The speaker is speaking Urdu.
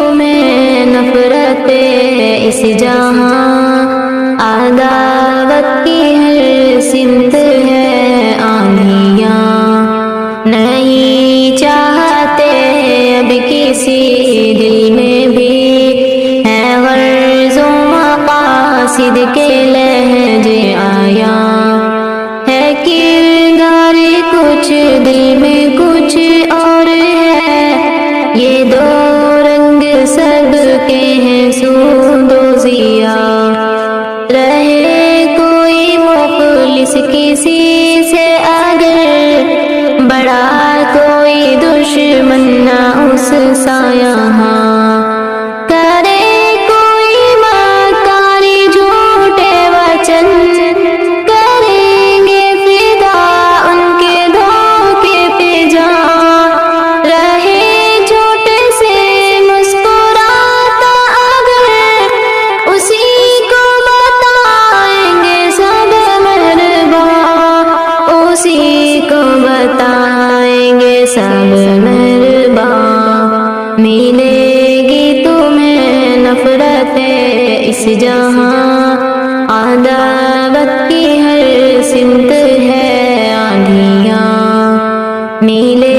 تمہیں نفرت اس جہاں، عداوت کی ہر سمت ہے آندھیاں، نہیں چاہتے اب کسی دل میں بھی ہے غرض و مقاصد کے لہجے آیا، ہے کردار کچھ دل میں کچھ اور ہے، یہ دو رنگ سب کے ہیں سود و ضیاء، رہے کوئی مخلص کسی سے اگر، بڑا کوئی دشمن نہ اس سا یہاں، کرے کوئی مکاری جھوٹے وچن، کریں گے فدا ان کے دھوکے پہ جان، رہے جھوٹ سے مسکراتا اگر، اسی کو بتائیں گے سب مہربان، اسی کو بتائیں گے سب مہربان، ملے گی تمہیں نفرت اس جہاں، عداوت کی ہر سمت ہے آندھیاں، ملے